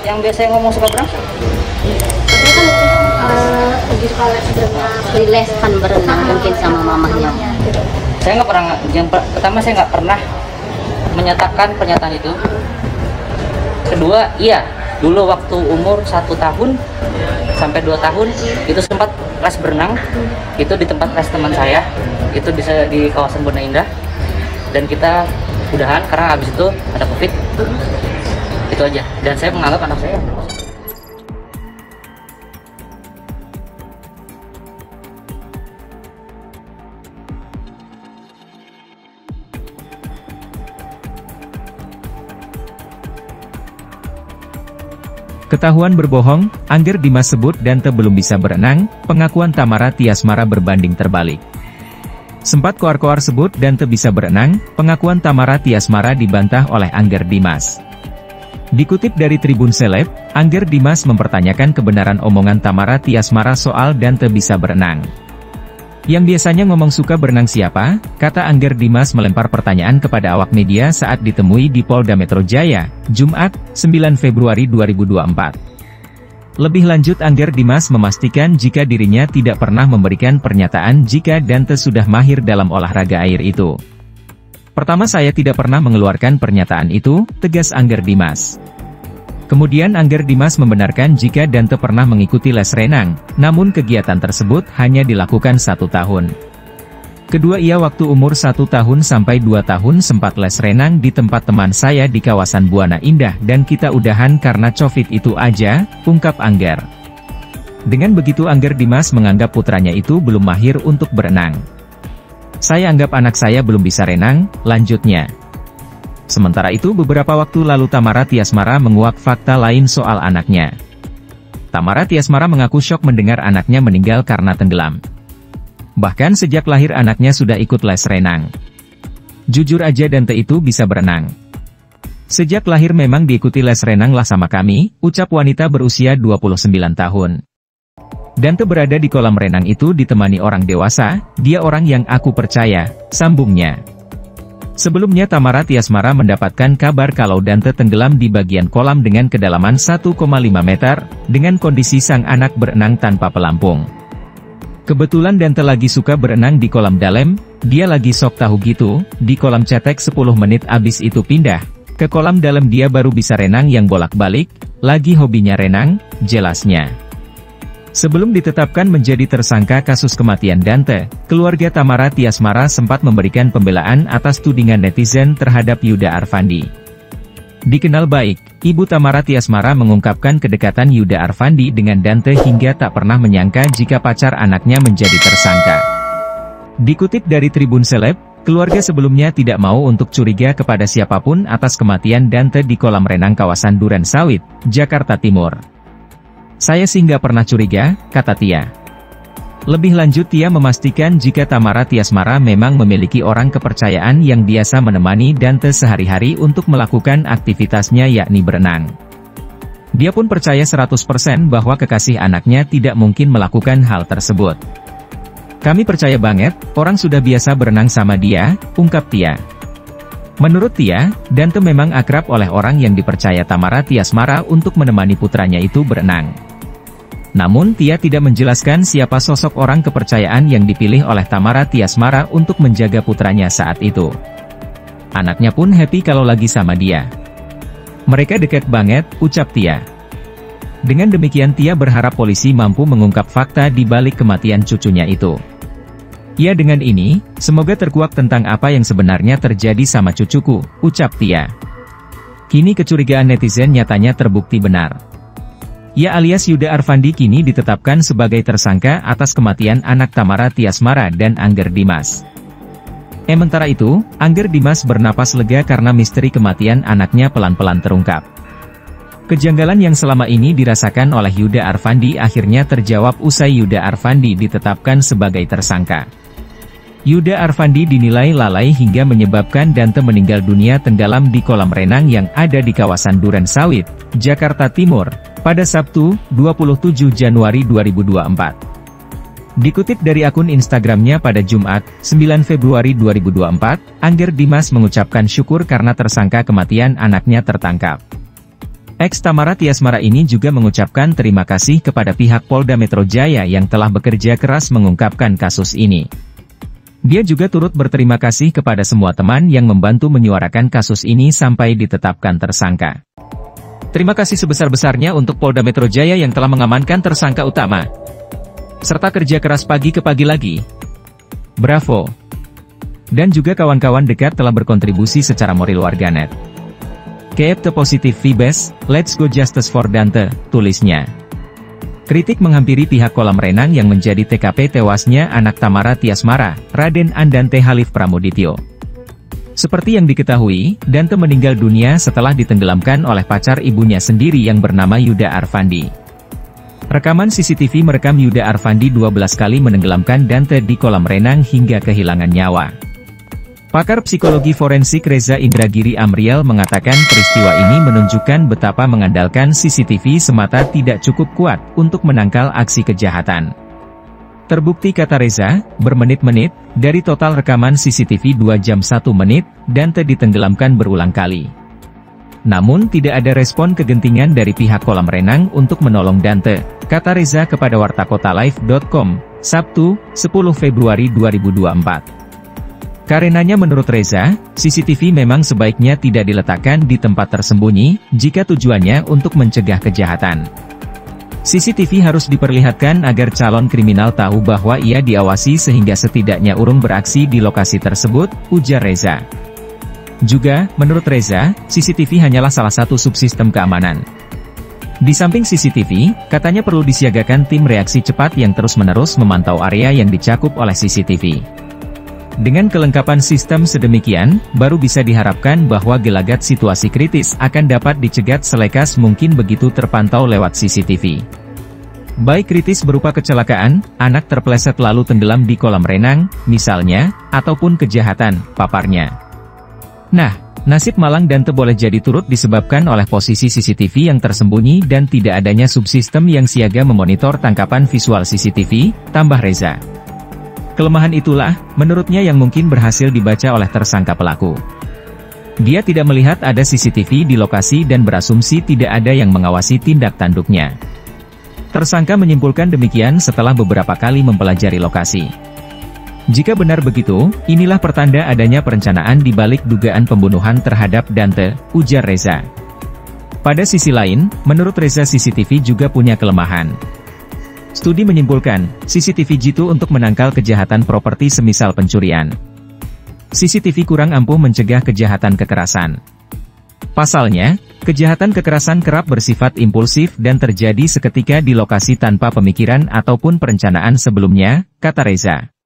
Yang biasanya ngomong suka berenang? Tapi kan pergi sekolah sebelumnya les kan berenang mungkin sama mamahnya. Saya nggak pernah, pertama saya nggak pernah menyatakan pernyataan itu. Kedua, iya, dulu waktu umur 1 tahun sampai 2 tahun itu sempat les berenang, itu di tempat les teman saya, itu di kawasan Banda Indah, dan kita udahan karena habis itu ada COVID. Itu aja, dan saya menganggap anak saya. Ketahuan berbohong, Angger Dimas sebut Dante belum bisa berenang, pengakuan Tamara Tiasmara berbanding terbalik. Sempat koar-koar sebut Dante bisa berenang, pengakuan Tamara Tiasmara dibantah oleh Angger Dimas. Dikutip dari Tribun Seleb, Angger Dimas mempertanyakan kebenaran omongan Tamara Tiasmara soal Dante bisa berenang. Yang biasanya ngomong suka berenang siapa? Kata Angger Dimas melempar pertanyaan kepada awak media saat ditemui di Polda Metro Jaya, Jumat, 9 Februari 2024. Lebih lanjut Angger Dimas memastikan jika dirinya tidak pernah memberikan pernyataan jika Dante sudah mahir dalam olahraga air itu. Pertama saya tidak pernah mengeluarkan pernyataan itu, tegas Angger Dimas. Kemudian Angger Dimas membenarkan jika Dante pernah mengikuti les renang, namun kegiatan tersebut hanya dilakukan 1 tahun. Kedua ia waktu umur 1 tahun sampai 2 tahun sempat les renang di tempat teman saya di kawasan Buana Indah dan kita udahan karena COVID itu aja, ungkap Angger. Dengan begitu Angger Dimas menganggap putranya itu belum mahir untuk berenang. Saya anggap anak saya belum bisa renang, lanjutnya. Sementara itu beberapa waktu lalu Tamara Tiasmara menguak fakta lain soal anaknya. Tamara Tiasmara mengaku syok mendengar anaknya meninggal karena tenggelam. Bahkan sejak lahir anaknya sudah ikut les renang. Jujur aja Dante itu bisa berenang. Sejak lahir memang diikuti les renang lah sama kami, ucap wanita berusia 29 tahun. Dante berada di kolam renang itu ditemani orang dewasa, dia orang yang aku percaya, sambungnya. Sebelumnya Tamara Tiasmara mendapatkan kabar kalau Dante tenggelam di bagian kolam dengan kedalaman 1,5 meter, dengan kondisi sang anak berenang tanpa pelampung. Kebetulan Dante lagi suka berenang di kolam dalam, dia lagi sok tahu gitu, di kolam cetek 10 menit abis itu pindah. Ke kolam dalam dia baru bisa renang yang bolak-balik, lagi hobinya renang, jelasnya. Sebelum ditetapkan menjadi tersangka kasus kematian Dante, keluarga Tamara Tiasmara sempat memberikan pembelaan atas tudingan netizen terhadap Yuda Arfandi. Dikenal baik, Ibu Tamara Tiasmara mengungkapkan kedekatan Yuda Arfandi dengan Dante hingga tak pernah menyangka jika pacar anaknya menjadi tersangka. Dikutip dari Tribun Seleb, keluarga sebelumnya tidak mau untuk curiga kepada siapapun atas kematian Dante di kolam renang kawasan Duren Sawit, Jakarta Timur. Saya sih nggak pernah curiga, kata Tia. Lebih lanjut Tia memastikan jika Tamara Tiasmara memang memiliki orang kepercayaan yang biasa menemani Dante sehari-hari untuk melakukan aktivitasnya yakni berenang. Dia pun percaya 100% bahwa kekasih anaknya tidak mungkin melakukan hal tersebut. Kami percaya banget, orang sudah biasa berenang sama dia, ungkap Tia. Menurut Tia, Dante memang akrab oleh orang yang dipercaya Tamara Tiasmara untuk menemani putranya itu berenang. Namun Tia tidak menjelaskan siapa sosok orang kepercayaan yang dipilih oleh Tamara Tiasmara untuk menjaga putranya saat itu. Anaknya pun happy kalau lagi sama dia. Mereka dekat banget, ucap Tia. Dengan demikian Tia berharap polisi mampu mengungkap fakta di balik kematian cucunya itu. Ya dengan ini, semoga terkuak tentang apa yang sebenarnya terjadi sama cucuku, ucap Tia. Kini kecurigaan netizen nyatanya terbukti benar. Ya alias Yuda Arfandi kini ditetapkan sebagai tersangka atas kematian anak Tamara Tiasmara dan Angger Dimas. Sementara itu, Angger Dimas bernapas lega karena misteri kematian anaknya pelan-pelan terungkap. Kejanggalan yang selama ini dirasakan oleh Yuda Arfandi akhirnya terjawab usai Yuda Arfandi ditetapkan sebagai tersangka. Yuda Arfandi dinilai lalai hingga menyebabkan Dante meninggal dunia tenggelam di kolam renang yang ada di kawasan Duren Sawit, Jakarta Timur, pada Sabtu, 27 Januari 2024. Dikutip dari akun Instagramnya pada Jumat, 9 Februari 2024, Angger Dimas mengucapkan syukur karena tersangka kematian anaknya tertangkap. Ex Tamara Tiasmara ini juga mengucapkan terima kasih kepada pihak Polda Metro Jaya yang telah bekerja keras mengungkapkan kasus ini. Dia juga turut berterima kasih kepada semua teman yang membantu menyuarakan kasus ini sampai ditetapkan tersangka. Terima kasih sebesar-besarnya untuk Polda Metro Jaya yang telah mengamankan tersangka utama. Serta kerja keras pagi ke pagi lagi. Bravo. Dan juga kawan-kawan dekat telah berkontribusi secara moral warganet. Keep the positive vibes, let's go justice for Dante, tulisnya. Kritik menghampiri pihak kolam renang yang menjadi TKP tewasnya anak Tamara Tiasmara, Raden Andante Halif Pramudityo. Seperti yang diketahui, Dante meninggal dunia setelah ditenggelamkan oleh pacar ibunya sendiri yang bernama Yuda Arfandi. Rekaman CCTV merekam Yuda Arfandi 12 kali menenggelamkan Dante di kolam renang hingga kehilangan nyawa. Pakar psikologi forensik Reza Indragiri Amriel mengatakan peristiwa ini menunjukkan betapa mengandalkan CCTV semata tidak cukup kuat untuk menangkal aksi kejahatan. Terbukti, kata Reza, bermenit-menit, dari total rekaman CCTV 2 jam 1 menit, Dante ditenggelamkan berulang kali. Namun tidak ada respon kegentingan dari pihak kolam renang untuk menolong Dante, kata Reza kepada wartakotalive.com, Sabtu, 10 Februari 2024. Karenanya menurut Reza, CCTV memang sebaiknya tidak diletakkan di tempat tersembunyi, jika tujuannya untuk mencegah kejahatan. CCTV harus diperlihatkan agar calon kriminal tahu bahwa ia diawasi sehingga setidaknya urung beraksi di lokasi tersebut, ujar Reza. Juga, menurut Reza, CCTV hanyalah salah satu subsistem keamanan. Di samping CCTV, katanya perlu disiagakan tim reaksi cepat yang terus-menerus memantau area yang dicakup oleh CCTV. Dengan kelengkapan sistem sedemikian, baru bisa diharapkan bahwa gelagat situasi kritis akan dapat dicegat selekas mungkin begitu terpantau lewat CCTV. Baik kritis berupa kecelakaan, anak terpeleset lalu tenggelam di kolam renang, misalnya, ataupun kejahatan, paparnya. Nah, nasib malang Dante boleh jadi turut disebabkan oleh posisi CCTV yang tersembunyi dan tidak adanya subsistem yang siaga memonitor tangkapan visual CCTV, tambah Reza. Kelemahan itulah, menurutnya yang mungkin berhasil dibaca oleh tersangka pelaku. Dia tidak melihat ada CCTV di lokasi dan berasumsi tidak ada yang mengawasi tindak tanduknya. Tersangka menyimpulkan demikian setelah beberapa kali mempelajari lokasi. Jika benar begitu, inilah pertanda adanya perencanaan di balik dugaan pembunuhan terhadap Dante, ujar Reza. Pada sisi lain, menurut Reza CCTV juga punya kelemahan. Studi menyimpulkan, CCTV jitu untuk menangkal kejahatan properti semisal pencurian. CCTV kurang ampuh mencegah kejahatan kekerasan. Pasalnya, kejahatan kekerasan kerap bersifat impulsif dan terjadi seketika di lokasi tanpa pemikiran ataupun perencanaan sebelumnya, kata Reza.